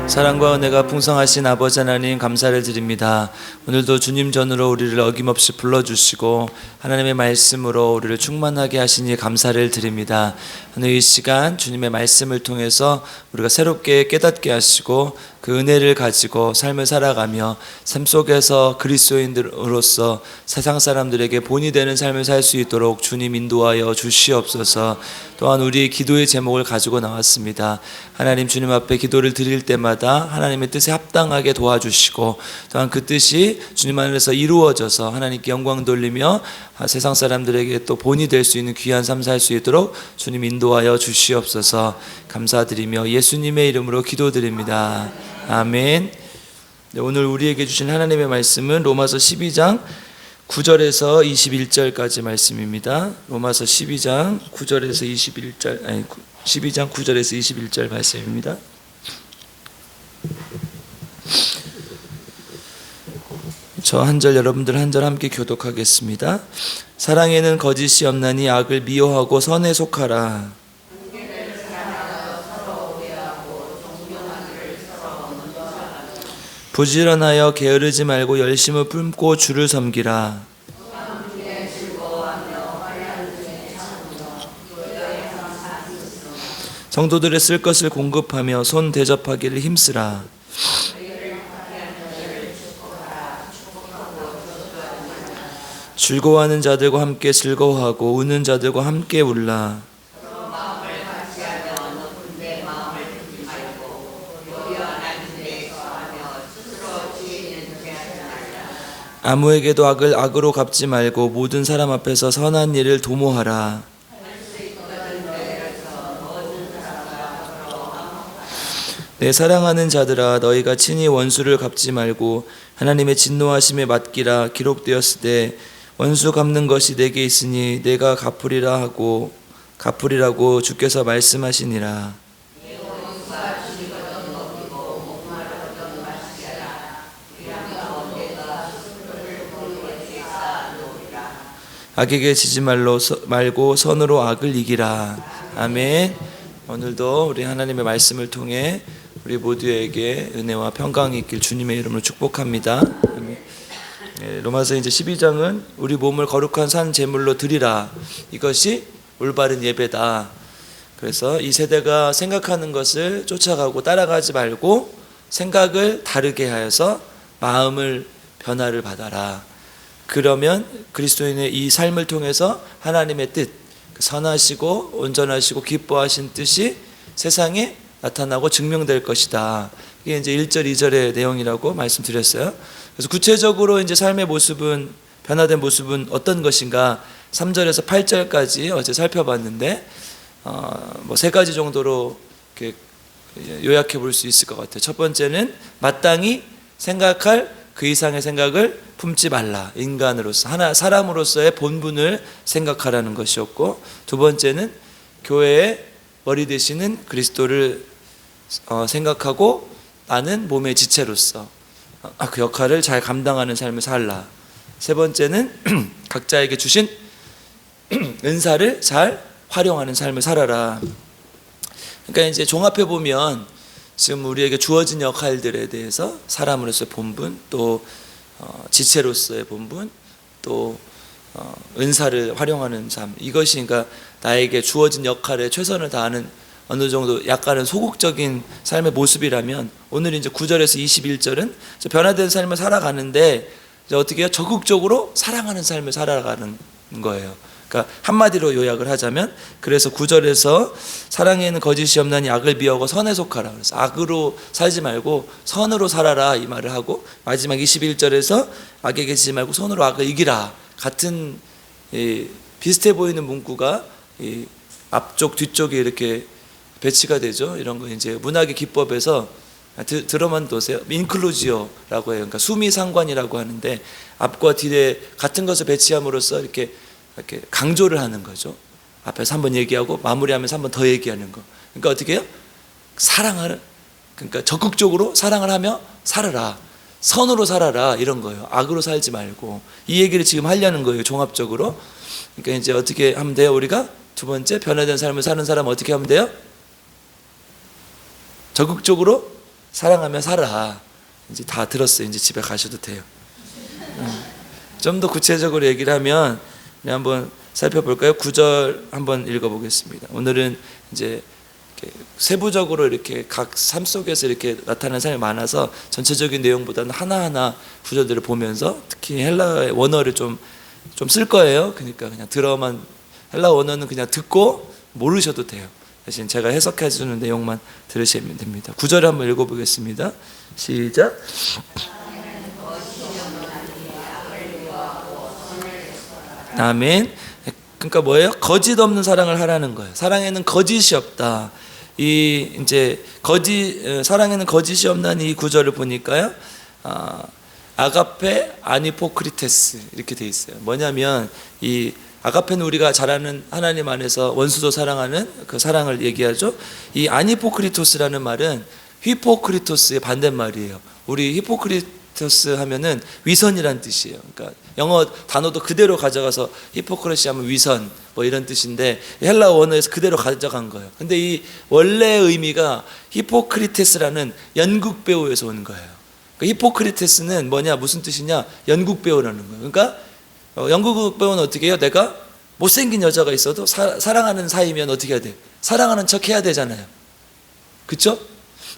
사랑과 은혜가 풍성하신 아버지 하나님 감사를 드립니다. 오늘도 주님 전으로 우리를 어김없이 불러주시고 하나님의 말씀으로 우리를 충만하게 하시니 감사를 드립니다. 오늘 이 시간 주님의 말씀을 통해서 우리가 새롭게 깨닫게 하시고 그 은혜를 가지고 삶을 살아가며 삶 속에서 그리스도인으로서 세상 사람들에게 본이 되는 삶을 살 수 있도록 주님 인도하여 주시옵소서. 또한 우리의 기도의 제목을 가지고 나왔습니다. 하나님 주님 앞에 기도를 드릴 때마다 하나님의 뜻에 합당하게 도와주시고 또한 그 뜻이 주님 안에서 이루어져서 하나님께 영광 돌리며 세상 사람들에게 또 본이 될 수 있는 귀한 삶 살 수 있도록 주님 인도하여 주시옵소서. 감사드리며 예수님의 이름으로 기도드립니다. 아멘. 네, 오늘 우리에게 주신 하나님의 말씀은 로마서 12장 9절에서 21절까지 말씀입니다. 로마서 12장 9절에서 12장 9절에서 21절 말씀입니다. 저 한 절 여러분들 한 절 함께 교독하겠습니다. 사랑에는 거짓이 없나니 악을 미워하고 선에 속하라. 부지런하여 게으르지 말고 열심을 품고 주를 섬기라. 성도들의 쓸 것을 공급하며 손 대접하기를 힘쓰라. 즐거워하는 자들과 함께 즐거워하고 우는 자들과 함께 울라. 아무에게도 악을 악으로 갚지 말고 모든 사람 앞에서 선한 일을 도모하라. 내 사랑하는 자들아, 너희가 친히 원수를 갚지 말고 하나님의 진노하심에 맡기라. 기록되었을 때 원수 갚는 것이 내게 있으니 내가 갚으리라고 주께서 말씀하시니라. 악에게 지지 말고 선으로 악을 이기라. 아멘. 오늘도 우리 하나님의 말씀을 통해 우리 모두에게 은혜와 평강이 있길 주님의 이름으로 축복합니다. 아멘. 로마서 이제 12장은 우리 몸을 거룩한 산 제물로 드리라. 이것이 올바른 예배다. 그래서 이 세대가 생각하는 것을 쫓아가고 따라가지 말고 생각을 다르게 하여서 마음을 변화를 받아라. 그러면 그리스도인의 이 삶을 통해서 하나님의 뜻, 선하시고 온전하시고 기뻐하신 뜻이 세상에 나타나고 증명될 것이다. 이게 이제 1절, 2절의 내용이라고 말씀드렸어요. 그래서 구체적으로 이제 삶의 모습은, 변화된 모습은 어떤 것인가? 3절에서 8절까지 어제 살펴봤는데, 뭐 세 가지 정도로 이렇게 요약해 볼 수 있을 것 같아요. 첫 번째는 마땅히 생각할 그 이상의 생각을 품지 말라. 인간으로서, 사람으로서의 본분을 생각하라는 것이었고, 두 번째는 교회의 머리 되시는 그리스도를 생각하고 나는 몸의 지체로서 그 역할을 잘 감당하는 삶을 살라. 세 번째는 각자에게 주신 은사를 잘 활용하는 삶을 살아라. 그러니까 이제 종합해 보면 지금 우리에게 주어진 역할들에 대해서 사람으로서의 본분, 또 지체로서의 본분, 또 은사를 활용하는 삶, 이것이 그러니까 나에게 주어진 역할에 최선을 다하는 어느 정도 약간은 소극적인 삶의 모습이라면, 오늘 이제 9절에서 21절은 변화된 삶을 살아가는데 이제 어떻게 해요? 적극적으로 사랑하는 삶을 살아가는 거예요. 그러니까 한마디로 요약을 하자면, 그래서 9절에서 사랑에는 거짓이 없나니 악을 미워하고 선에 속하라. 그래서 악으로 살지 말고 선으로 살아라 이 말을 하고, 마지막 21절에서 악에게 지지 말고 선으로 악을 이기라. 같은 비슷해 보이는 문구가 앞쪽 뒤쪽에 이렇게 배치가 되죠. 이런 거 이제 문학의 기법에서 들어만 보세요. 인클루지오라고 해요. 그러니까 수미상관이라고 하는데 앞과 뒤에 같은 것을 배치함으로써 이렇게 강조를 하는 거죠. 앞에서 한번 얘기하고 마무리하면서 한번 더 얘기하는 거. 그러니까 어떻게 해요? 사랑을, 그러니까 적극적으로 사랑을 하며 살아라. 선으로 살아라. 이런 거예요. 악으로 살지 말고. 이 얘기를 지금 하려는 거예요. 종합적으로. 그러니까 이제 어떻게 하면 돼요? 우리가 두 번째, 변화된 삶을 사는 사람은 어떻게 하면 돼요? 적극적으로 사랑하며 살아. 이제 다 들었어요. 이제 집에 가셔도 돼요. 좀 더 구체적으로 얘기를 하면 한번 살펴볼까요? 9절 한번 읽어보겠습니다. 오늘은 이제 이렇게 세부적으로 이렇게 각 삶 속에서 이렇게 나타나는 삶이 많아서 전체적인 내용보다는 하나하나 구절들을 보면서 특히 헬라어의 원어를 좀 쓸 거예요. 그러니까 그냥 들어만 헬라어 원어는 그냥 듣고 모르셔도 돼요. 대신 제가 해석해 주는 내용만 들으시면 됩니다. 9절을 한번 읽어보겠습니다. 시작. 아멘. 그러니까 뭐예요? 거짓 없는 사랑을 하라는 거예요. 사랑에는 거짓이 없다. 이 이제 사랑에는 거짓이 없다는 이 구절을 보니까요. 아가페 아니포크리테스 이렇게 돼 있어요. 뭐냐면 이 아가페는 우리가 잘 아는 하나님 안에서 원수도 사랑하는 그 사랑을 얘기하죠. 이 아니포크리토스라는 말은 히포크리토스의 반대말이에요. 우리 히포크리토스 하면은 위선이란 뜻이에요. 그러니까 영어 단어도 그대로 가져가서 히포크리시 하면 위선 뭐 이런 뜻인데 헬라어 원어에서 그대로 가져간 거예요. 근데 이 원래의 의미가 히포크리테스라는 연극 배우에서 온 거예요. 그러니까 히포크리테스는 뭐냐 무슨 뜻이냐 연극 배우라는 거예요. 그러니까 연극 배우는 어떻게 해요? 내가 못생긴 여자가 있어도 사랑하는 사이면 어떻게 해야 돼? 사랑하는 척 해야 되잖아요. 그렇죠?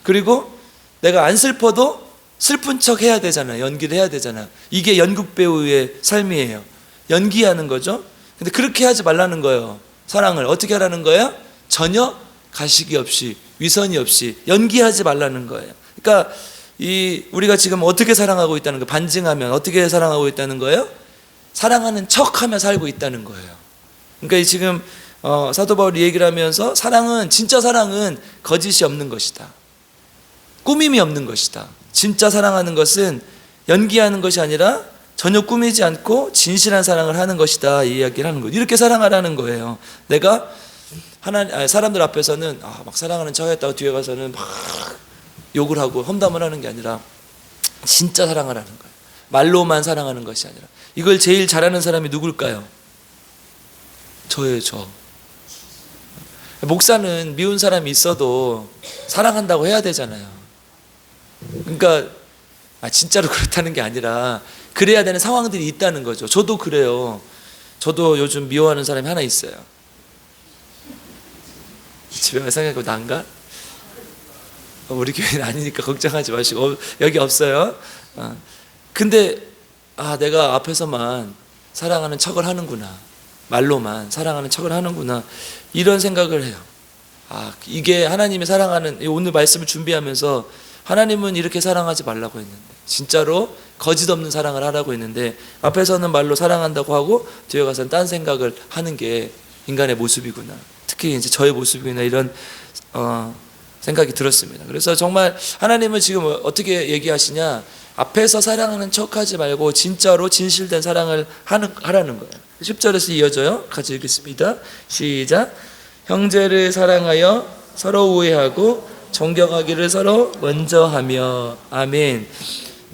그리고 내가 안 슬퍼도 슬픈 척 해야 되잖아요. 연기를 해야 되잖아요. 이게 연극 배우의 삶이에요. 연기하는 거죠. 근데 그렇게 하지 말라는 거예요. 사랑을 어떻게 하라는 거예요? 전혀 가식이 없이 위선이 없이 연기하지 말라는 거예요. 그러니까 우리가 지금 어떻게 사랑하고 있다는 거 반증하면 어떻게 사랑하고 있다는 거예요? 사랑하는 척하며 살고 있다는 거예요. 그러니까 지금 사도 바울이 얘기를 하면서 진짜 사랑은 거짓이 없는 것이다. 꾸밈이 없는 것이다. 진짜 사랑하는 것은 연기하는 것이 아니라 전혀 꾸미지 않고 진실한 사랑을 하는 것이다. 이 이야기를 하는 거예요. 이렇게 사랑하라는 거예요. 내가 사람들 앞에서는 막 사랑하는 척 했다고 뒤에 가서는 막 욕을 하고 험담을 하는 게 아니라 진짜 사랑을 하는 거예요. 말로만 사랑하는 것이 아니라. 이걸 제일 잘하는 사람이 누굴까요? 저예요. 저. 목사는 미운 사람이 있어도 사랑한다고 해야 되잖아요. 그러니까 진짜로 그렇다는 게 아니라 그래야 되는 상황들이 있다는 거죠. 저도 그래요. 저도 요즘 미워하는 사람이 하나 있어요. 집에 가서 생각하고 난가? 우리 교회는 아니니까 걱정하지 마시고 여기 없어요. 근데 내가 앞에서만 사랑하는 척을 하는구나. 말로만 사랑하는 척을 하는구나. 이런 생각을 해요. 이게 하나님이 사랑하는 오늘 말씀을 준비하면서 하나님은 이렇게 사랑하지 말라고 했는데 진짜로 거짓 없는 사랑을 하라고 했는데 앞에서는 말로 사랑한다고 하고 뒤에 가서는 딴 생각을 하는 게 인간의 모습이구나. 특히 이제 저의 모습이구나 이런 생각이 들었습니다. 그래서 정말 하나님은 지금 어떻게 얘기하시냐? 앞에서 사랑하는 척하지 말고 진짜로 진실된 사랑을 하라는 거예요. 10절에서 이어져요. 같이 읽겠습니다. 시작. 형제를 사랑하여 서로 우애하고 존경하기를 서로 먼저 하며. 아멘.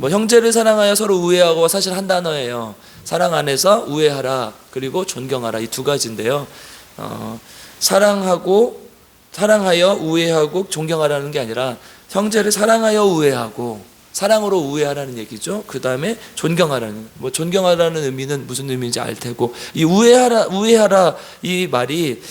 형제를 사랑하여 서로 우애하고 사실 한 단어예요. 사랑 안에서 우애하라 그리고 존경하라 이 두 가지인데요. 사랑하여 우애하고 존경하라는 게 아니라 형제를 사랑하여 우애하고 사랑으로 우애하라는 얘기죠. 그 다음에 존경하라는 존경하라는 의미는 무슨 의미인지 알 테고 이 우애하라 이 말이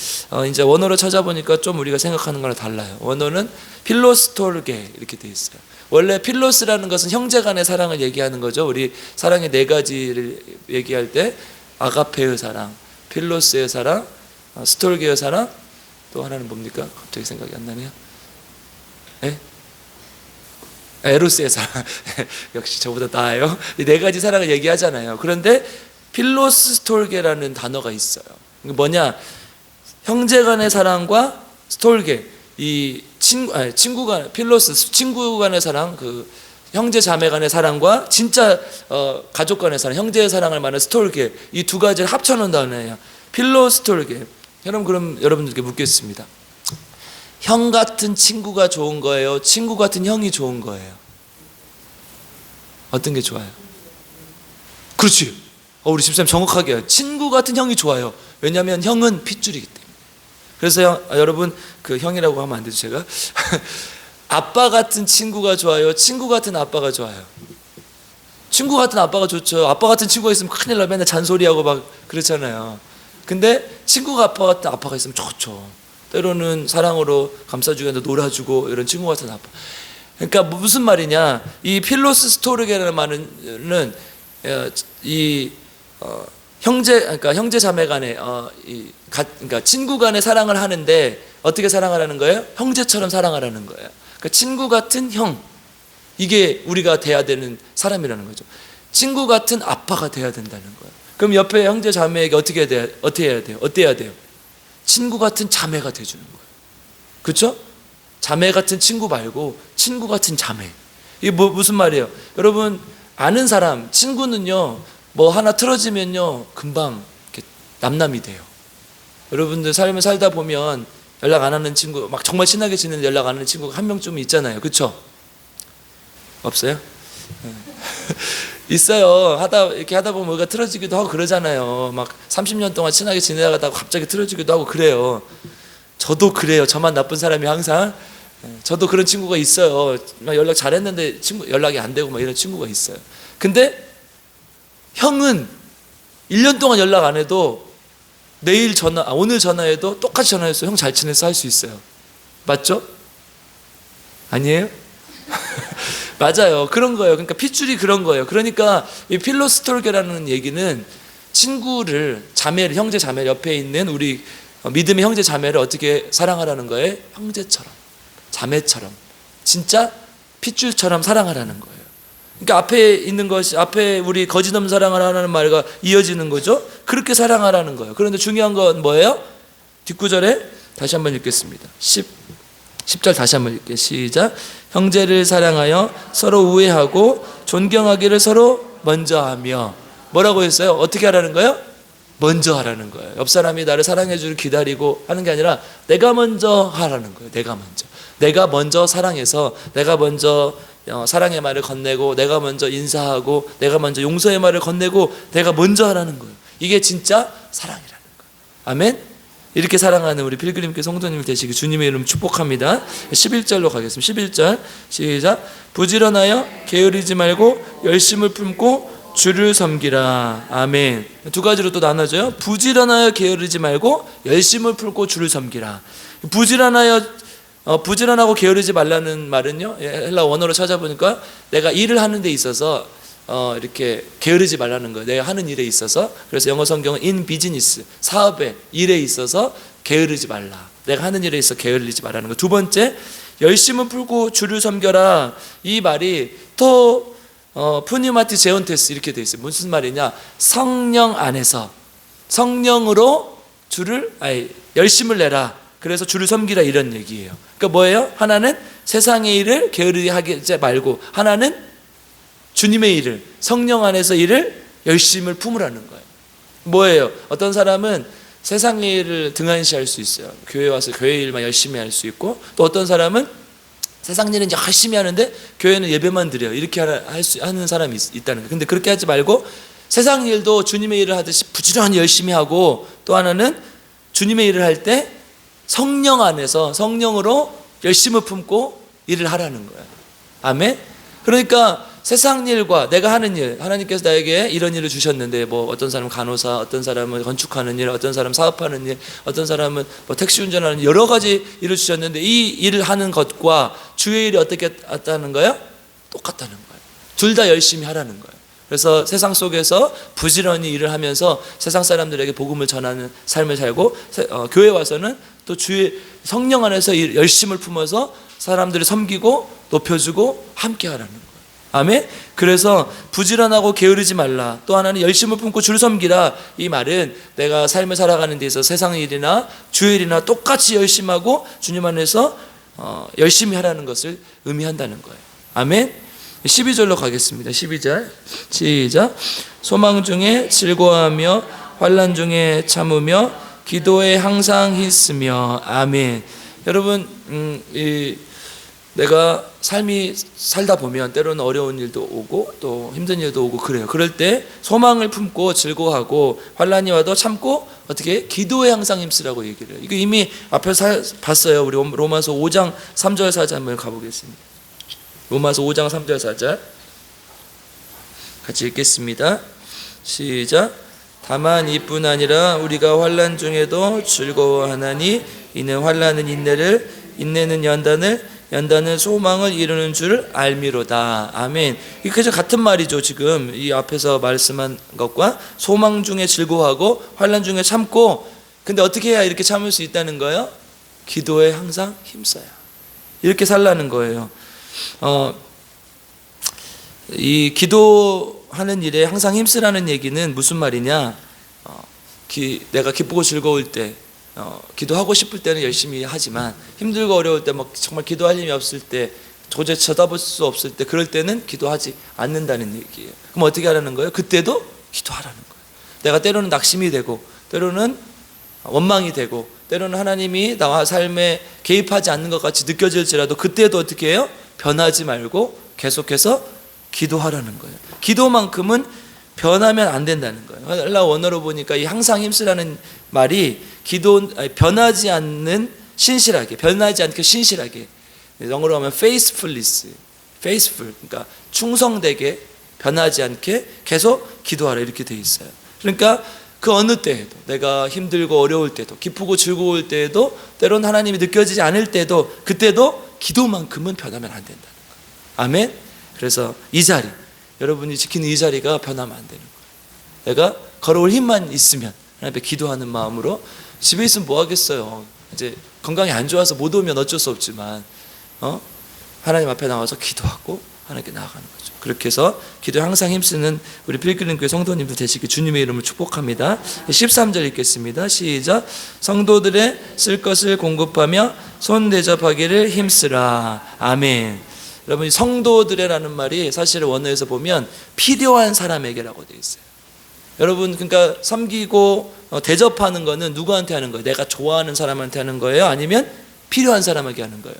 이제 원어로 찾아보니까 좀 우리가 생각하는 거랑 달라요. 원어는 필로스톨게 이렇게 돼 있어요. 원래 필로스라는 것은 형제간의 사랑을 얘기하는 거죠. 우리 사랑의 네 가지를 얘기할 때 아가페의 사랑, 필로스의 사랑, 스톨게의 사랑, 또 하나는 뭡니까? 갑자기 생각이 안 나네요. 네? 에로스의 사랑. 역시 저보다 나아요. 이 네 가지 사랑을 얘기하잖아요. 그런데 필로스 스톨게라는 단어가 있어요. 뭐냐? 형제 간의 사랑과 스톨게 이 친구 간 필로스 친구 간의 사랑 그 형제 자매 간의 사랑과 진짜 가족 간의 사랑 형제의 사랑을 말하는 스톨게 이 두 가지를 합쳐놓은 단어예요. 필로스톨게. 그럼 여러분들께 묻겠습니다. 형 같은 친구가 좋은 거예요? 친구 같은 형이 좋은 거예요? 어떤 게 좋아요? 그렇지. 우리 집사님 정확하게 해요. 친구 같은 형이 좋아요. 왜냐하면 형은 핏줄이기 때문에. 그래서 여러분 그 형이라고 하면 안 되죠 제가. 아빠 같은 친구가 좋아요? 친구 같은 아빠가 좋아요? 친구 같은 아빠가 좋죠. 아빠 같은 친구가 있으면 큰일 나. 맨날 잔소리하고 막 그렇잖아요. 근데 친구가 아빠 같은 아빠가 있으면 좋죠. 때로는 사랑으로 감싸주고 놀아주고 이런 친구 같은 아빠. 그러니까 무슨 말이냐, 이 필로스 스토르게라는 말은 그러니까 형제 자매 간에 그러니까 친구 간의 사랑을 하는데 어떻게 사랑하라는 거예요? 형제처럼 사랑하라는 거예요. 그러니까 친구 같은 형, 이게 우리가 돼야 되는 사람이라는 거죠. 친구 같은 아빠가 돼야 된다는 거예요. 그럼 옆에 형제 자매에게 어떻게 해야 돼요? 어때야 돼요? 친구 같은 자매가 돼주는 거예요. 그렇죠? 자매 같은 친구 말고 친구 같은 자매. 이게 무슨 말이에요? 여러분, 아는 사람, 친구는요, 뭐 하나 틀어지면요 금방 이렇게 남남이 돼요. 여러분들 삶을 살다 보면 연락 안 하는 친구, 막 정말 친하게 지내는 연락 안 하는 친구가 한 명쯤 있잖아요. 그렇죠? 없어요? 있어요. 이렇게 하다 보면 뭐가 틀어지기도 하고 그러잖아요. 막 30년 동안 친하게 지내다가 갑자기 틀어지기도 하고 그래요. 저도 그래요. 저만 나쁜 사람이 항상. 저도 그런 친구가 있어요. 연락 잘했는데 연락이 안 되고 막 이런 친구가 있어요. 근데 형은 1년 동안 연락 안 해도 오늘 전화해도 똑같이 전화해서 형 잘 지냈어 할 수 있어요. 맞죠? 아니에요? 맞아요. 그런 거예요. 그러니까 핏줄이 그런 거예요. 그러니까 이 필로스톨게라는 얘기는 친구를, 자매를, 형제 자매, 옆에 있는 우리 믿음의 형제 자매를 어떻게 사랑하라는 거예요? 형제처럼, 자매처럼, 진짜 핏줄처럼 사랑하라는 거예요. 그러니까 앞에 있는 것이, 앞에 우리 거짓 없는 사랑을 하라는 말과 이어지는 거죠. 그렇게 사랑하라는 거예요. 그런데 중요한 건 뭐예요? 뒷구절에 다시 한번 읽겠습니다. 10절 다시 한번 읽게. 시작. 형제를 사랑하여 서로 우애하고 존경하기를 서로 먼저 하며. 뭐라고 했어요? 어떻게 하라는 거예요? 먼저 하라는 거예요. 옆 사람이 나를 사랑해 주길 기다리고 하는 게 아니라 내가 먼저 하라는 거예요. 내가 먼저 사랑해서, 내가 먼저 사랑의 말을 건네고, 내가 먼저 인사하고, 내가 먼저 용서의 말을 건네고, 내가 먼저 하라는 거예요. 이게 진짜 사랑이라는 거예요. 아멘. 이렇게 사랑하는 우리 필그림교 성도님 되시기 주님의 이름 축복합니다. 11절로 가겠습니다. 11절 시작. 부지런하여 게으르지 말고 열심을 품고 주를 섬기라. 아멘. 두 가지로 또 나눠져요. 부지런하여 게으르지 말고 열심을 품고 주를 섬기라. 부지런하고 게으르지 말라는 말은요, 헬라 원어로 찾아보니까 내가 일을 하는 데 있어서 이렇게 게으르지 말라는 거예요. 내가 하는 일에 있어서. 그래서 영어 성경은 in business, 사업에, 일에 있어서 게으르지 말라. 내가 하는 일에 있어서 게으르지 말라는 거. 두 번째, 열심은 풀고 주를 섬겨라. 이 말이 또 푸니마티 제온테스 이렇게 돼 있어요. 무슨 말이냐? 성령 안에서 성령으로 열심을 내라. 그래서 주를 섬기라, 이런 얘기예요. 그러니까 뭐예요? 하나는 세상의 일을 게으르게 하지 말고, 하나는 주님의 일을, 성령 안에서 일을 열심을 품으라는 거예요. 뭐예요? 어떤 사람은 세상의 일을 등한시할 수 있어요. 교회 와서 교회 일만 열심히 할 수 있고, 또 어떤 사람은 세상 일은 열심히 하는데 교회는 예배만 드려요. 이렇게 하는 사람이 있다는 거예요. 근데 그렇게 하지 말고 세상 일도 주님의 일을 하듯이 부지런히 열심히 하고, 또 하나는 주님의 일을 할 때 성령 안에서 성령으로 열심을 품고 일을 하라는 거예요. 아멘? 그러니까 세상 일과 내가 하는 일, 하나님께서 나에게 이런 일을 주셨는데, 뭐 어떤 사람은 간호사, 어떤 사람은 건축하는 일, 어떤 사람은 사업하는 일, 어떤 사람은 뭐 택시 운전하는 일, 여러 가지 일을 주셨는데 이 일을 하는 것과 주의 일이 어떻게 같다는 거예요? 똑같다는 거예요. 둘 다 열심히 하라는 거예요. 그래서 세상 속에서 부지런히 일을 하면서 세상 사람들에게 복음을 전하는 삶을 살고, 교회 와서는 또 주의 성령 안에서 열심을 품어서 사람들을 섬기고 높여주고 함께 하라는 거예요. 아멘. 그래서 부지런하고 게으르지 말라. 또 하나는 열심을 품고 주를 섬기라. 이 말은 내가 삶을 살아가는 데 있어서 세상 일이나 주의 일이나 똑같이 열심히 하고 주님 안에서 열심히 하라는 것을 의미한다는 거예요. 아멘. 12절로 가겠습니다. 12절 시작. 소망 중에 즐거워하며 환난 중에 참으며 기도에 항상 힘쓰며. 아멘. 여러분, 내가 삶이 살다 보면 때로는 어려운 일도 오고 또 힘든 일도 오고 그래요. 그럴 때 소망을 품고 즐거워하고 환난이 와도 참고 어떻게 기도에 항상 힘쓰라고 얘기를 해요. 이거 이미 앞에서 봤어요. 우리 로마서 5장 3절 4절 한번 가보겠습니다. 로마서 5장 3절 4절 같이 읽겠습니다. 시작. 다만 이뿐 아니라 우리가 환난 중에도 즐거워하나니 이는 환난은 인내를, 인내는 연단은 소망을 이루는 줄 알미로다. 아멘. 이게 같은 말이죠. 지금 이 앞에서 말씀한 것과 소망 중에 즐거워하고 환난 중에 참고, 근데 어떻게 해야 이렇게 참을 수 있다는 거예요? 기도에 항상 힘써야. 이렇게 살라는 거예요. 이 기도하는 일에 항상 힘쓰라는 얘기는 무슨 말이냐? 내가 기쁘고 즐거울 때, 기도하고 싶을 때는 열심히 하지만 힘들고 어려울 때, 막 정말 기도할 힘이 없을 때, 도저히 쳐다볼 수 없을 때, 그럴 때는 기도하지 않는다는 얘기예요. 그럼 어떻게 하라는 거예요? 그때도 기도하라는 거예요. 내가 때로는 낙심이 되고, 때로는 원망이 되고, 때로는 하나님이 나와 삶에 개입하지 않는 것 같이 느껴질지라도 그때도 어떻게 해요? 변하지 말고 계속해서 기도하라는 거예요. 기도만큼은 변하면 안 된다는 거예요. 헬라 원어로 보니까 이 항상 힘쓰라는 말이 변하지 않는 신실하게, 변하지 않게 신실하게, 영어로 하면 faithfulness, faithful, 그러니까 충성되게 변하지 않게 계속 기도하라 이렇게 돼 있어요. 그러니까 그 어느 때에도, 내가 힘들고 어려울 때도, 기쁘고 즐거울 때에도, 때로는 하나님이 느껴지지 않을 때도, 그때도 기도만큼은 변하면 안 된다는 거예요. 아멘. 그래서 이 자리, 여러분이 지키는 이 자리가 변하면 안 되는 거예요. 내가 걸어올 힘만 있으면 하나님 앞에 기도하는 마음으로, 집에 있으면 뭐 하겠어요. 이제 건강이 안 좋아서 못 오면 어쩔 수 없지만 하나님 앞에 나와서 기도하고 하나님께 나아가는 거죠. 그렇게 해서 기도에 항상 힘쓰는 우리 필그림 교회 성도님들 되시길 주님의 이름으로 축복합니다. 13절 읽겠습니다. 시작. 성도들의 쓸 것을 공급하며 손 대접하기를 힘쓰라. 아멘. 여러분, 성도들이라는 말이 사실 원어에서 보면 필요한 사람에게라고 되어 있어요. 여러분, 그러니까 섬기고 대접하는 거는 누구한테 하는 거예요? 내가 좋아하는 사람한테 하는 거예요? 아니면 필요한 사람에게 하는 거예요?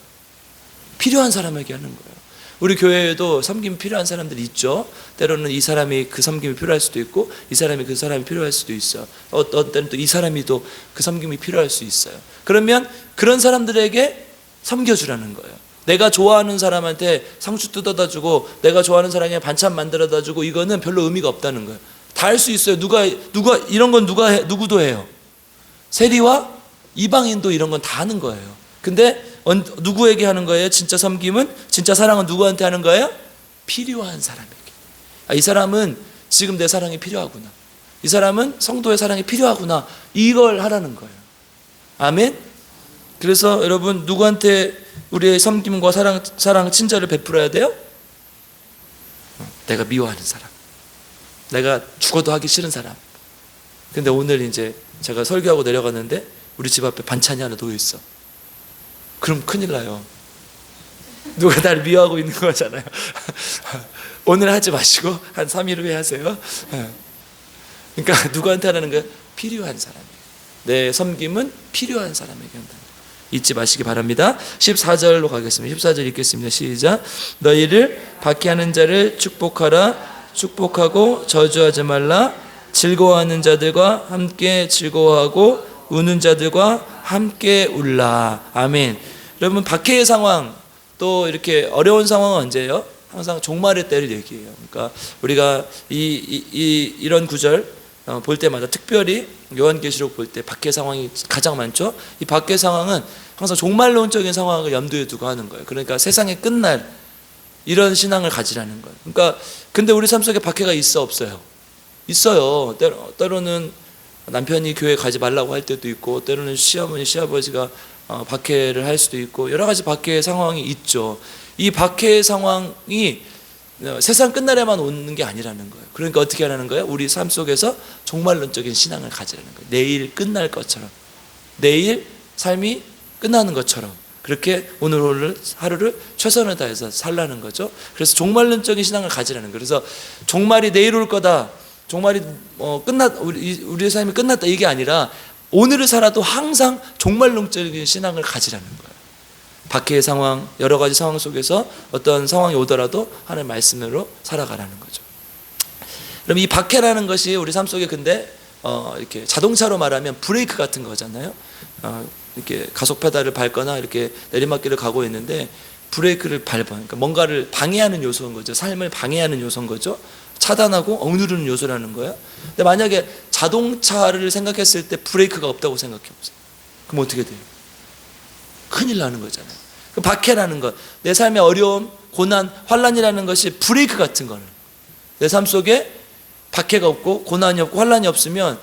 필요한 사람에게 하는 거예요. 우리 교회에도 섬김이 필요한 사람들이 있죠. 때로는 이 사람이 그 섬김이 필요할 수도 있고, 이 사람이 그 사람이 필요할 수도 있어요. 어떤 때는 또 이 사람이 또 그 섬김이 필요할 수 있어요. 그러면 그런 사람들에게 섬겨주라는 거예요. 내가 좋아하는 사람한테 상추 뜯어다 주고, 내가 좋아하는 사람에게 반찬 만들어다 주고, 이거는 별로 의미가 없다는 거예요. 다 할 수 있어요. 누가 이런 건 누구도 해요. 세리와 이방인도 이런 건 다 하는 거예요. 근데 누구에게 하는 거예요? 진짜 섬김은, 진짜 사랑은 누구한테 하는 거예요? 필요한 사람에게. 이 사람은 지금 내 사랑이 필요하구나, 이 사람은 성도의 사랑이 필요하구나, 이걸 하라는 거예요. 아멘. 그래서 여러분, 누구한테 우리의 섬김과 사랑 친절을 베풀어야 돼요? 내가 미워하는 사람, 내가 죽어도 하기 싫은 사람. 근데 오늘 이제 제가 설교하고 내려갔는데 우리 집 앞에 반찬이 하나 놓여 있어. 그럼 큰일 나요. 누가 나를 미워하고 있는 거잖아요. 오늘 하지 마시고 한 3일 후에 하세요. 그러니까 누구한테 하라는 거예요? 필요한 사람이에요. 내 섬김은 필요한 사람에게 한다. 잊지 마시기 바랍니다. 14절로 가겠습니다. 14절 읽겠습니다. 시작. 너희를 박해하는 자를 축복하라. 축복하고 저주하지 말라. 즐거워하는 자들과 함께 즐거워하고 우는 자들과 함께 울라. 아멘. 여러분, 박해의 상황, 또 이렇게 어려운 상황은 언제예요? 항상 종말의 때를 얘기해요. 그러니까 우리가 이런 구절 볼 때마다, 특별히 요한계시록 볼 때 박해 상황이 가장 많죠. 이 박해 상황은 항상 종말론적인 상황을 염두에 두고 하는 거예요. 그러니까 세상의 끝날, 이런 신앙을 가지라는 거예요. 그러니까 근데 우리 삶 속에 박해가 있어, 없어요? 있어요. 때로는 남편이 교회 가지 말라고 할 때도 있고, 때로는 시어머니 시아버지가 박해를 할 수도 있고, 여러 가지 박해의 상황이 있죠. 이 박해의 상황이 세상 끝날에만 오는 게 아니라는 거예요. 그러니까 어떻게 하라는 거예요? 우리 삶 속에서 종말론적인 신앙을 가지라는 거예요. 내일 끝날 것처럼, 내일 삶이 끝나는 것처럼, 그렇게 오늘 하루를 최선을 다해서 살라는 거죠. 그래서 종말론적인 신앙을 가지라는 거예요. 그래서 종말이 내일 올 거다, 종말이 우리의 삶이 끝났다, 이게 아니라 오늘을 살아도 항상 종말론적인 신앙을 가지라는 거예요. 박해의 상황, 여러 가지 상황 속에서 어떤 상황이 오더라도 하나님의 말씀으로 살아가라는 거죠. 그럼 이 박해라는 것이 우리 삶 속에 근데 이렇게 자동차로 말하면 브레이크 같은 거잖아요. 이렇게 가속 페달을 밟거나 이렇게 내리막길을 가고 있는데 브레이크를 밟아. 그러니까 뭔가를 방해하는 요소인 거죠. 삶을 방해하는 요소인 거죠. 차단하고 억누르는 요소라는 거예요. 근데 만약에 자동차를 생각했을 때 브레이크가 없다고 생각해 보세요. 그럼 어떻게 돼요? 큰일 나는 거잖아요. 그 박해라는 것, 내 삶의 어려움, 고난, 환난이라는 것이 브레이크 같은 거는 내 삶 속에 박해가 없고 고난이 없고 환난이 없으면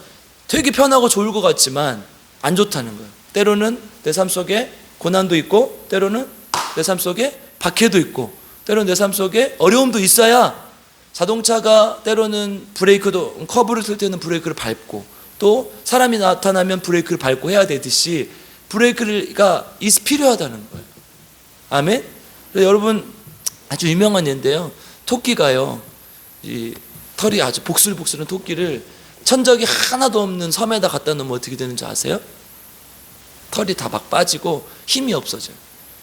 되게 편하고 좋을 것 같지만 안 좋다는 거예요. 때로는 내 삶 속에 고난도 있고 때로는 내 삶 속에 박해도 있고 때로는 내 삶 속에 어려움도 있어야 자동차가 때로는 브레이크도 커브를 쓸 때는 브레이크를 밟고 또 사람이 나타나면 브레이크를 밟고 해야 되듯이 브레이크가 필요하다는 거예요. 아멘? 여러분 아주 유명한 예인데요. 토끼가요. 이 털이 아주 복슬복슬한 토끼를 천적이 하나도 없는 섬에다 갖다 놓으면 어떻게 되는지 아세요? 털이 다 막 빠지고 힘이 없어져요.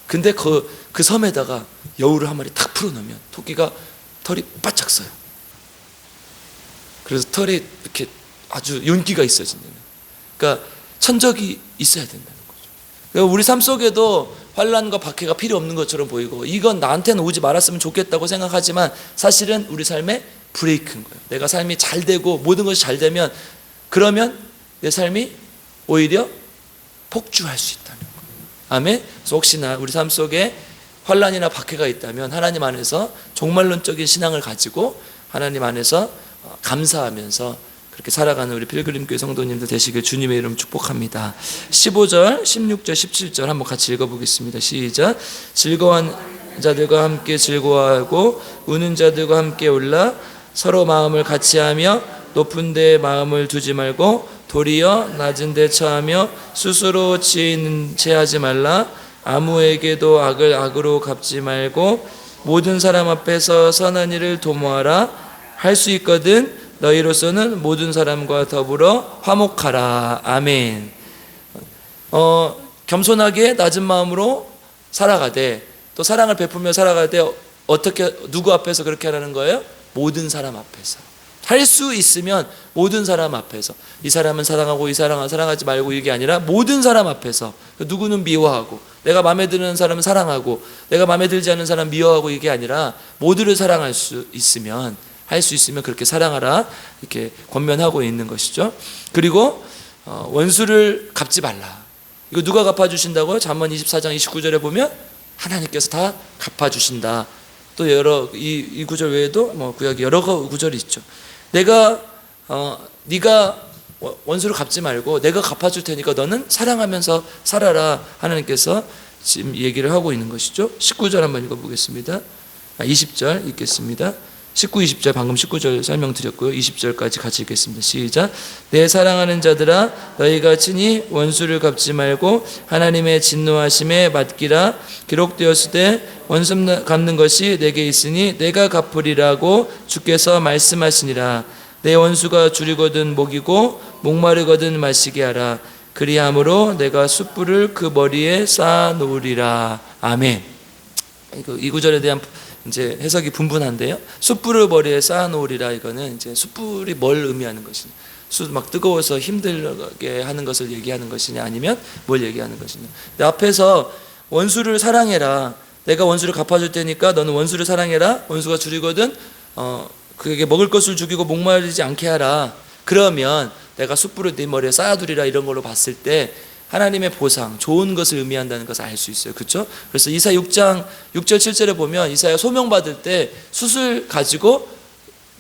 근데 그 섬에다가 여우를 한 마리 탁 풀어놓으면 토끼가 털이 바짝 써요. 그래서 털이 이렇게 아주 윤기가 있어진다는 거예요. 그러니까 천적이 있어야 된다는 거죠. 그러니까 우리 삶 속에도 환난과 박해가 필요 없는 것처럼 보이고 이건 나한테는 오지 말았으면 좋겠다고 생각하지만 사실은 우리 삶의 브레이크인 거예요. 내가 삶이 잘 되고 모든 것이 잘 되면 그러면 내 삶이 오히려 폭주할 수 있다는 거예요. 아멘? 그래서 혹시나 우리 삶 속에 환난이나 박해가 있다면 하나님 안에서 종말론적인 신앙을 가지고 하나님 안에서 감사하면서 그렇게 살아가는 우리 필그림교회 성도님들 되시길 주님의 이름 축복합니다. 15절, 16절, 17절 한번 같이 읽어보겠습니다. 시작. 즐거운 자들과 함께 즐거워하고 우는 자들과 함께 올라 서로 마음을 같이하며 높은 데에 마음을 두지 말고 도리어 낮은 데 처하며 스스로 지혜 있는 채 하지 말라. 아무에게도 악을 악으로 갚지 말고 모든 사람 앞에서 선한 일을 도모하라. 할 수 있거든 너희로서는 모든 사람과 더불어 화목하라. 아멘. 겸손하게 낮은 마음으로 살아가되 또 사랑을 베풀며 살아가되 어떻게 누구 앞에서 그렇게 하라는 거예요? 모든 사람 앞에서. 할 수 있으면 모든 사람 앞에서. 이 사람은 사랑하고 이 사람은 사랑하지 말고 이게 아니라 모든 사람 앞에서. 누구는 미워하고 내가 마음에 드는 사람은 사랑하고 내가 마음에 들지 않는 사람 미워하고 이게 아니라 모두를 사랑할 수 있으면 할 수 있으면 그렇게 사랑하라 이렇게 권면하고 있는 것이죠. 그리고 원수를 갚지 말라. 이거 누가 갚아주신다고요? 잠언 24장 29절에 보면 하나님께서 다 갚아주신다. 또 여러 이 구절 외에도 뭐 구약에 여러 구절이 있죠. 네가 원수를 갚지 말고 내가 갚아줄 테니까 너는 사랑하면서 살아라. 하나님께서 지금 얘기를 하고 있는 것이죠. 19절 한번 읽어보겠습니다. 20절 읽겠습니다. 19, 20절 방금 19절 설명드렸고요. 20절까지 같이 읽겠습니다. 시작. 내 사랑하는 자들아 너희가 친히 원수를 갚지 말고 하나님의 진노하심에 맡기라. 기록되었을 때 원수 갚는 것이 내게 있으니 내가 갚으리라고 주께서 말씀하시니라. 내 원수가 줄이거든 먹이고 목마르거든 마시게 하라. 그리함으로 내가 숯불을 그 머리에 쌓아 놓으리라. 아멘. 이 구절에 대한 이제 해석이 분분한데요. 숯불을 머리에 쌓아놓으리라 이거는 이제 숯불이 뭘 의미하는 것이냐, 숯 막 뜨거워서 힘들게 하는 것을 얘기하는 것이냐 아니면 뭘 얘기하는 것이냐. 근데 앞에서 원수를 사랑해라. 내가 원수를 갚아줄 테니까 너는 원수를 사랑해라. 원수가 줄이거든 그에게 먹을 것을 죽이고 목마르지 않게 하라. 그러면 내가 숯불을 네 머리에 쌓아두리라 이런 걸로 봤을 때 하나님의 보상, 좋은 것을 의미한다는 것을 알 수 있어요. 그렇죠? 그래서 이사야 6장 6절 7절에 보면 이사야 소명받을 때 숯을 가지고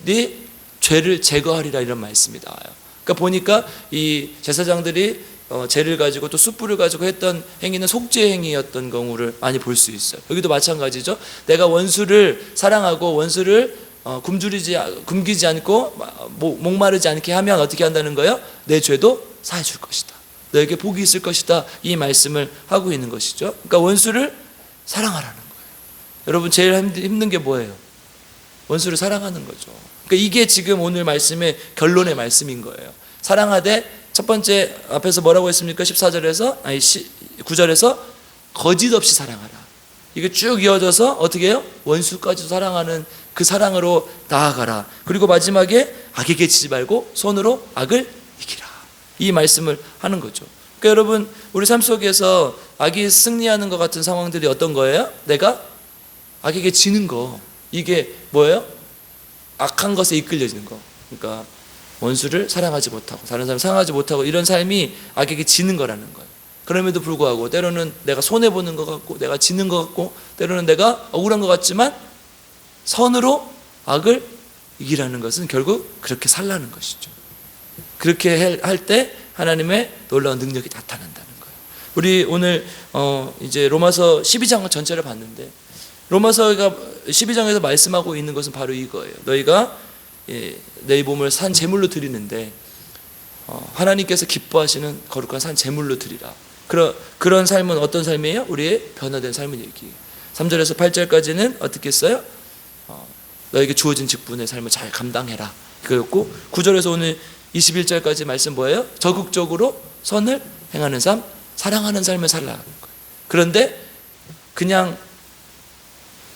네 죄를 제거하리라 이런 말씀이 나와요. 그러니까 보니까 이 제사장들이 죄를 가지고 또 숯불을 가지고 했던 행위는 속죄 행위였던 경우를 많이 볼 수 있어요. 여기도 마찬가지죠. 내가 원수를 사랑하고 원수를 굶기지 않고 목마르지 않게 하면 어떻게 한다는 거예요? 내 죄도 사해줄 것이다. 너에게 복이 있을 것이다. 이 말씀을 하고 있는 것이죠. 그러니까 원수를 사랑하라는 거예요. 여러분 제일 힘든 게 뭐예요? 원수를 사랑하는 거죠. 그러니까 이게 지금 오늘 말씀의 결론의 말씀인 거예요. 사랑하되 첫 번째 앞에서 뭐라고 했습니까? 14절에서 9절에서 거짓 없이 사랑하라. 이게 쭉 이어져서 어떻게 해요? 원수까지도 사랑하는 그 사랑으로 나아가라. 그리고 마지막에 악에게 지지 말고 손으로 악을 이기라. 이 말씀을 하는 거죠. 그러니까 여러분, 우리 삶 속에서 악이 승리하는 것 같은 상황들이 어떤 거예요? 내가 악에게 지는 거. 이게 뭐예요? 악한 것에 이끌려지는 거. 그러니까 원수를 사랑하지 못하고 다른 사람 사랑하지 못하고 이런 삶이 악에게 지는 거라는 거예요. 그럼에도 불구하고 때로는 내가 손해보는 것 같고 내가 지는 것 같고 때로는 내가 억울한 것 같지만 선으로 악을 이기라는 것은 결국 그렇게 살라는 것이죠. 그렇게 할 때 하나님의 놀라운 능력이 나타난다는 거예요. 우리 오늘 이제 로마서 12장 전체를 봤는데 로마서가 12장에서 말씀하고 있는 것은 바로 이거예요. 너희가 내 몸을 산 제물로 드리는데 하나님께서 기뻐하시는 거룩한 산 제물로 드리라. 그런 삶은 어떤 삶이에요? 우리의 변화된 삶을 얘기해요. 3절에서 8절까지는 어떻게 했어요? 너에게 주어진 직분의 삶을 잘 감당해라. 그거였고 9절에서 오늘 21절까지 말씀 뭐예요? 적극적으로 선을 행하는 삶, 사랑하는 삶을 살라는 거예요. 그런데 그냥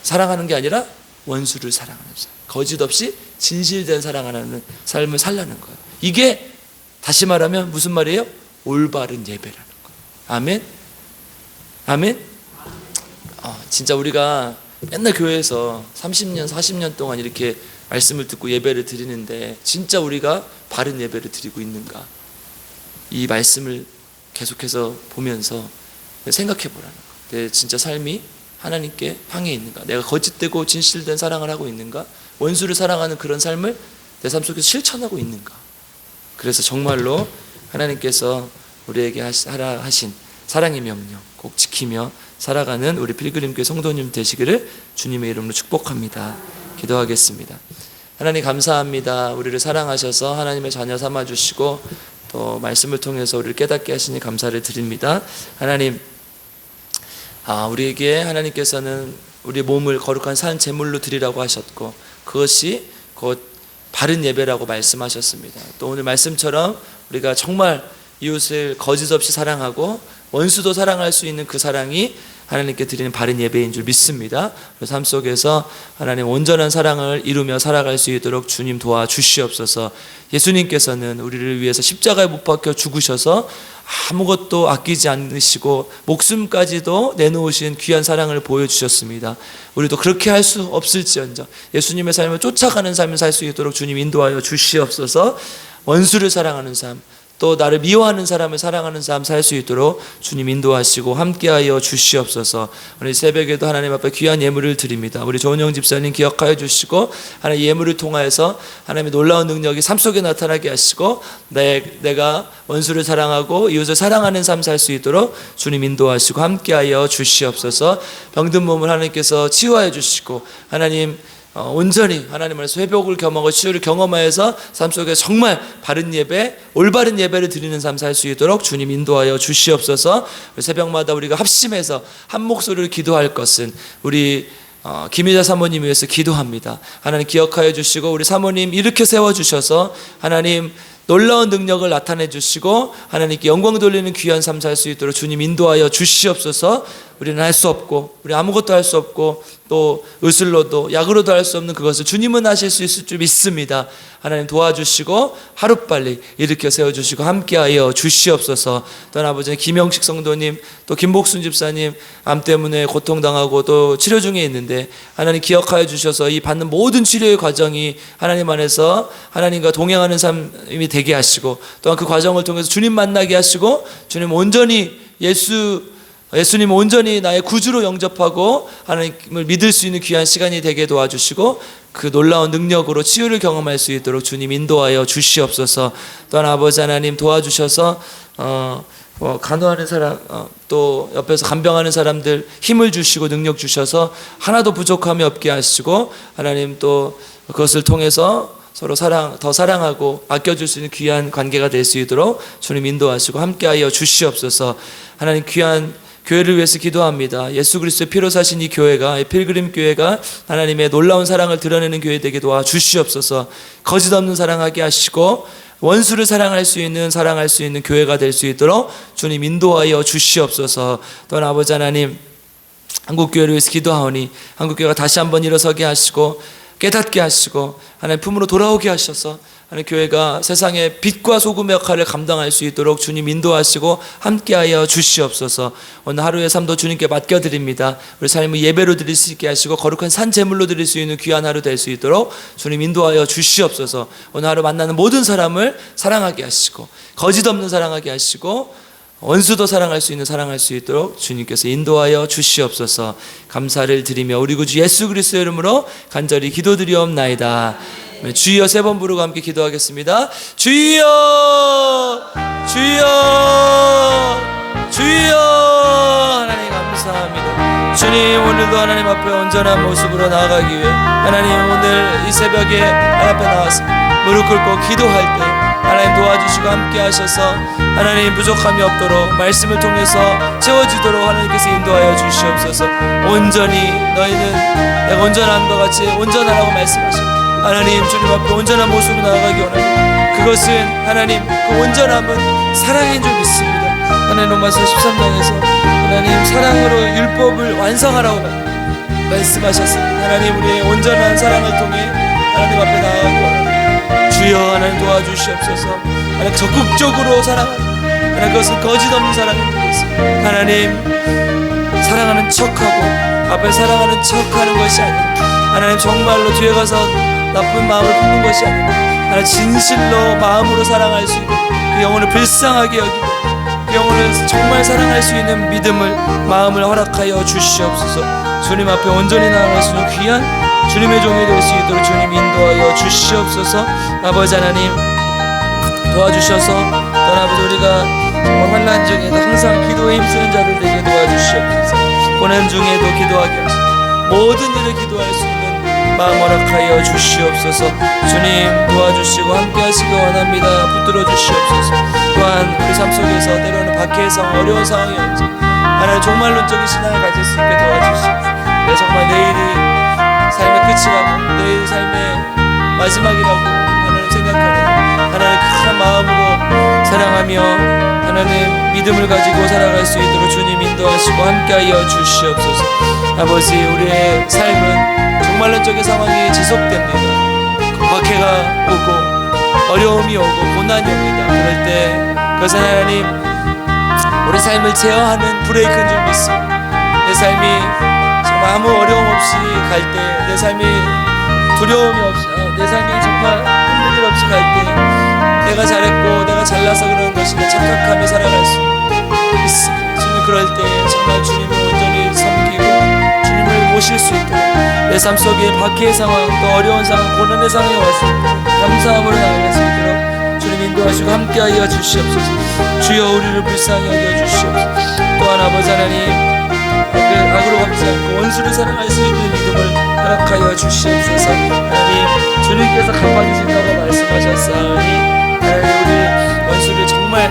사랑하는 게 아니라 원수를 사랑하는 삶, 거짓 없이 진실된 사랑하는 삶을 살라는 거예요. 이게 다시 말하면 무슨 말이에요? 올바른 예배라는 거예요. 아멘? 아멘? 진짜 우리가 맨날 교회에서 30년, 40년 동안 이렇게 말씀을 듣고 예배를 드리는데 진짜 우리가 바른 예배를 드리고 있는가? 이 말씀을 계속해서 보면서 생각해 보라는 거예요. 내 진짜 삶이 하나님께 향해 있는가? 내가 거짓되고 진실된 사랑을 하고 있는가? 원수를 사랑하는 그런 삶을 내 삶 속에서 실천하고 있는가? 그래서 정말로 하나님께서 우리에게 하라 하신 사랑의 명령 꼭 지키며 살아가는 우리 필그림교회 성도님 되시기를 주님의 이름으로 축복합니다. 기도하겠습니다. 하나님 감사합니다. 우리를 사랑하셔서 하나님의 자녀 삼아주시고 또 말씀을 통해서 우리를 깨닫게 하시니 감사를 드립니다. 하나님, 우리에게 하나님께서는 우리 몸을 거룩한 산 제물로 드리라고 하셨고 그것이 곧 바른 예배라고 말씀하셨습니다. 또 오늘 말씀처럼 우리가 정말 이웃을 거짓 없이 사랑하고 원수도 사랑할 수 있는 그 사랑이 하나님께 드리는 바른 예배인 줄 믿습니다. 삶 속에서 하나님 온전한 사랑을 이루며 살아갈 수 있도록 주님 도와주시옵소서. 예수님께서는 우리를 위해서 십자가에 못 박혀 죽으셔서 아무것도 아끼지 않으시고 목숨까지도 내놓으신 귀한 사랑을 보여주셨습니다. 우리도 그렇게 할 수 없을지언정 예수님의 삶을 쫓아가는 삶을 살 수 있도록 주님 인도하여 주시옵소서. 원수를 사랑하는 삶, 또 나를 미워하는 사람을 사랑하는 삶 살 수 있도록 주님 인도하시고 함께하여 주시옵소서. 오늘 새벽에도 하나님 앞에 귀한 예물을 드립니다. 우리 조은영 집사님 기억하여 주시고 하나님 예물을 통하여서 하나님의 놀라운 능력이 삶 속에 나타나게 하시고 내가 원수를 사랑하고 이웃을 사랑하는 삶 살 수 있도록 주님 인도하시고 함께하여 주시옵소서. 병든 몸을 하나님께서 치유하여 주시고 하나님 온전히 하나님 안에서 회복을 경험하고 치유를 경험하여서 삶 속에 정말 바른 예배, 올바른 예배를 드리는 삶 살 수 있도록 주님 인도하여 주시옵소서. 새벽마다 우리가 합심해서 한 목소리를 기도할 것은 우리 김희자 사모님 위해서 기도합니다. 하나님 기억하여 주시고 우리 사모님 일으켜 세워주셔서 하나님 놀라운 능력을 나타내 주시고 하나님께 영광 돌리는 귀한 삶 살 수 있도록 주님 인도하여 주시옵소서. 우리는 할 수 없고 우리 아무것도 할 수 없고 또 의술로도 약으로도 할 수 없는 그것을 주님은 하실 수 있을 줄 믿습니다. 하나님 도와주시고 하루빨리 일으켜 세워주시고 함께하여 주시옵소서. 또 아버지 김영식 성도님 또 김복순 집사님 암 때문에 고통당하고 또 치료 중에 있는데 하나님 기억하여 주셔서 이 받는 모든 치료의 과정이 하나님 안에서 하나님과 동행하는 삶이 되게 하시고 또한 그 과정을 통해서 주님 만나게 하시고 주님 온전히 예수님 온전히 나의 구주로 영접하고 하나님을 믿을 수 있는 귀한 시간이 되게 도와주시고 그 놀라운 능력으로 치유를 경험할 수 있도록 주님 인도하여 주시옵소서. 또한 아버지 하나님 도와주셔서 간호하는 사람 또 옆에서 간병하는 사람들 힘을 주시고 능력 주셔서 하나도 부족함이 없게 하시고 하나님 또 그것을 통해서 서로 더 사랑하고 아껴줄 수 있는 귀한 관계가 될 수 있도록 주님 인도하시고 함께하여 주시옵소서. 하나님 귀한 교회를 위해서 기도합니다. 예수 그리스도의 피로 사신 이 교회가, 이 필그림 교회가 하나님의 놀라운 사랑을 드러내는 교회 되게 도와주시옵소서. 거짓 없는 사랑하게 하시고 원수를 사랑할 수 있는 교회가 될 수 있도록 주님 인도하여 주시옵소서. 또한 아버지 하나님, 한국교회를 위해서 기도하오니 한국교회가 다시 한번 일어서게 하시고 깨닫게 하시고 하나님 품으로 돌아오게 하셔서 하나님 교회가 세상의 빛과 소금의 역할을 감당할 수 있도록 주님 인도하시고 함께하여 주시옵소서. 오늘 하루의 삶도 주님께 맡겨드립니다. 우리 삶을 예배로 드릴 수 있게 하시고 거룩한 산 제물로 드릴 수 있는 귀한 하루 될 수 있도록 주님 인도하여 주시옵소서. 오늘 하루 만나는 모든 사람을 사랑하게 하시고 거짓 없는 사랑하게 하시고 원수도 사랑할 수 있도록 주님께서 인도하여 주시옵소서. 감사를 드리며 우리 구주 예수 그리스도의 이름으로 간절히 기도드리옵나이다. 주여 세 번 부르고 함께 기도하겠습니다. 주여 주여 주여. 하나님 감사합니다. 주님 오늘도 하나님 앞에 온전한 모습으로 나아가기 위해 하나님 오늘 이 새벽에 하나님 앞에 나와서 무릎 꿇고 기도할 때 하나님 도와주시고 함께 하셔서 하나님 부족함이 없도록 말씀을 통해서 채워지도록 하나님께서 인도하여 주시옵소서. 온전히 너희는 내가 온전함과 같이 온전하라고 말씀하십니다. 하나님 주님 앞에 온전한 모습으로 나아가기 원합니다. 그것은 하나님 그 온전함은 사랑인 줄 믿습니다. 하나님 로마서 13장에서 하나님 사랑으로 율법을 완성하라고 말씀하셨습니다. 하나님 우리의 온전한 사랑을 통해 하나님 앞에 나아가기 원합니다. 주여 하나님 도와주시옵소서. 하나님 적극적으로 사랑하는 하나님 그것은 거짓 없는 사랑인 줄 믿습니다. 하나님 사랑하는 척하고 앞에 사랑하는 척하는 것이 아니라 하나님 정말로 뒤에 가서 나쁜 마음을 품는 것이 아니라 하나님 진실로 마음으로 사랑할 수 있는 그 영혼을 불쌍하게 여기고 그 영혼을 정말 사랑할 수 있는 믿음을 마음을 허락하여 주시옵소서. 주님 앞에 온전히 나아갈 수 있는 귀한 주님의 종이 될 수 있도록 주님 인도하여 주시옵소서. 아버지 하나님 도와주셔서 또한 아버지 우리가 정말 환난 중에도 항상 기도에 힘쓰는 자를 되게 도와주시옵소서. 고난 중에도 기도하게 하시고 모든 일을 기도할 수 있는 마음 허락하여 주시옵소서. 주님 도와주시고 함께 하시기 원합니다. 붙들어 주시옵소서. 또한 우리 삶 속에서 때로는 박해에서 어려운 상황이 없지 하나님 종말론적인 신앙을 가질 수 있게 도와주시옵소서. 정말 내일이 삶의 끝이라고 내일 삶의 마지막이라고 하나님 생각하는 하나님 큰 마음으로 사랑하며 하나님 믿음을 가지고 살아갈 수 있도록 주님 인도하시고 함께하여 주시옵소서. 아버지 우리의 삶은 종말론적인 상황이 지속됩니다. 박해가 오고 어려움이 오고 고난이 옵니다. 그럴 때 그것은 하나님 우리 삶을 제어하는 브레이크인 줄 믿습니다. 내 삶이 정말 아무 어려움 없이 갈 때 내 삶이 두려움이 없이 내 삶이 정말 힘든 일 없이 갈 때 내가 잘했고 내가 잘나서 그러는 것이나 착각하며 살아갈 수 있습니다. 주님 그럴 때 정말 주님을 온전히 섬기고 주님을 모실 수 있도록 내 삶 속에 박해의 상황 또 어려운 상황 고난의 상황이 왔을 때 감사함으로 나아갈 수 있도록 주님 인도하시고 함께하여 주시옵소서. 주여 우리를 불쌍히 여겨주시옵소서. 또한 아버지 하나님 악으로 갚지 않고 원수를 사랑할 수 있는 믿음을 허락하여 주시옵소서. 하나님 주님께서 갚아주신다고 말씀하셨사오니 하나님 우리 원수를 정말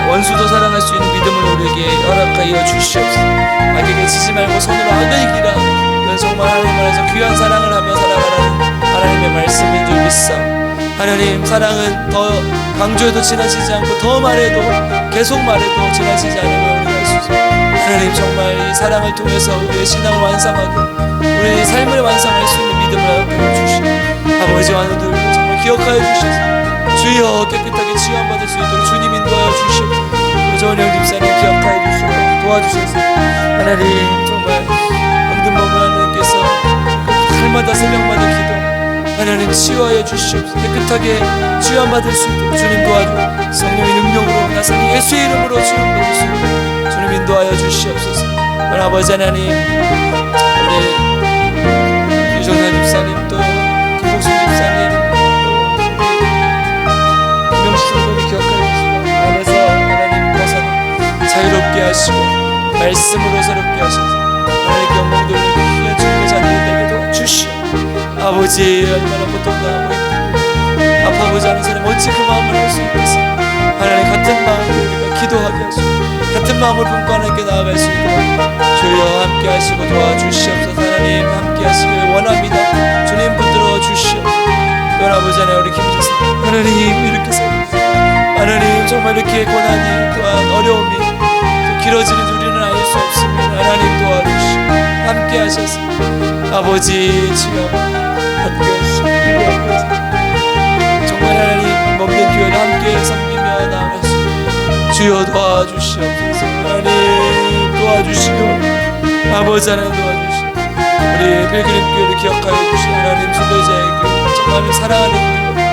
원수도 사랑할 수 있는 믿음을 우리에게 허락하여 주시옵소서. 악에게 지지 말고 손으로 악을 이기라. 그건 정말 하나님 안에서 귀한 사랑을 하며 살아가라는 하나님의 말씀인 줄 믿사옵니다. 하나님 사랑은 더 강조해도 지나치지 않고 더 말해도 계속 말해도 지나치지 않으며 우리가 할 수 있습니다. 하나님 정말 이 사랑을 통해서 우리의 신앙을 완성하고 우리의 삶을 완성할 수 있는 믿음을 허락하여 주시옵소서. 아버지와 오늘도 정말 기억하여 주셔서 주여 깨끗하게 치유받을 수 있도록 주님 인도하여 주시옵소서. 조은영 집사님 기억하여 주시고 도와주셔서 하나님 정말 황금범을 하나님께서 날마다 새벽마다 기도 하나님 치유하여 주시옵소서. 깨끗하게 치유받을 수 있도록 주님 도와주고 성령의 능력으로 나사니 예수의 이름으로 치유받을 수 있도록 주님 인도하여 주시옵소서. 아버지 하나님 우리 유정선 집사님 또 김복순 집사님 또 김영식 성도님 기억하여 주시고 안에서 하나님 벗어나 자유롭게 하시고 말씀으로 새롭게 하셔서 하나님께 영광 돌리고 귀한 주님의 자녀들 되게도 주시오. 아버지 얼마나 고통당하고 힘들고 아파보지 않은 사람 어찌 그 마음을 할 수 있겠습니까? 하나님 같은 마음으로 우리가 기도하게 하시고 같은 마음을 품고 하나님께 나아갈 수 있도록 주여 함께 하시고 도와주시옵소서. 하나님 함께 하시길 원합니다. 주님 붙들어 주시옵소서. 또한 아버지 하나님 우리 김지선 하나님 이렇게 살고 정말 이렇게 고난이 또한 어려움이 또 길어지는 우리는 알 수 없습니다. 하나님 도와주시고 함께 하셔서 아버지 주여 함께 하시고 정말 하나님 먹는 교회를 함께 섬기며 나아가시고 주여 도와주시옵소서. 하나님 도와주시고 아버지 하나님 도와주시고 우리 필그림 교회를 기억하여 주신 하나님 순례자의 교회 정말 사랑하는 교회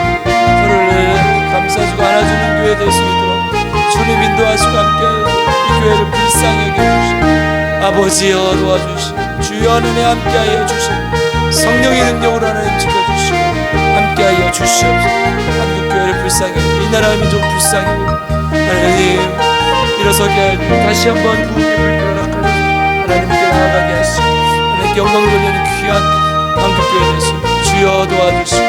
서로를 감싸주고 안아주는 교회 될 수 있도록 주님 인도하시고 함께 이 교회를 불쌍하게 해주시고 아버지여 도와주시고 주여 은혜 함께하여 주시고 성령의 능력으로 하나님 지켜주시고 함께하여 주시옵소서. 한국교회를 불쌍히 이 나라의 민족 불쌍히 하나님 일어서게 하시고 다시 한번 부흥의 불길을 낚아주시고 하나님께 나아가게 하시고 하나님께 영광 돌리는 귀한 한국교회 되시고 주여 도와주시고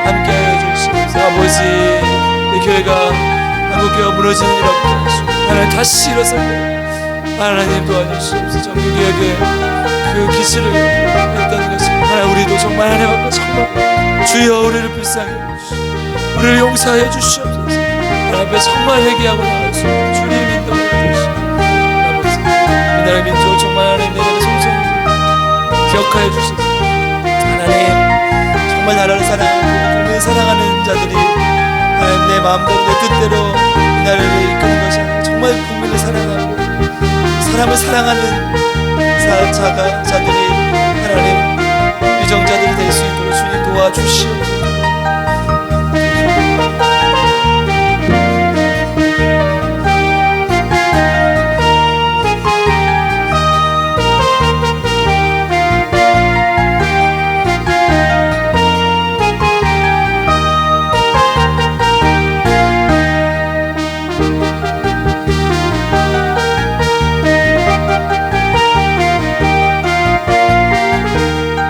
함께하여 주시옵소서. 아버지 이 교회가 한국교회가 무너지는 일 없게 하시고 하나님 다시 일어서게 하나님 도와주시옵소서. 정규교회에 그 기치를 했던 것이 하나님 우리도 정말 하나님 앞에 정말 주여 우리를 불쌍히 해주시고 우리를 용서해 주시옵소서. 하나님 앞에 정말 회개하고 나아가시고 주님 인도하여 주시고 아버지 이 나라의 민족 정말 하나님 내가 송송 기억하여 주시옵소서. 하나님 정말 나라를 사랑하고 국민을 사랑하는 자들이 하나님 내 마음대로 내 뜻대로 이 나라를 이끄는 것이 아니라 정말 국민을 사랑하고 사람을 사랑하는 자들이 하나님 유정자들이 될 수 있도록 주님 도와주시옵소서.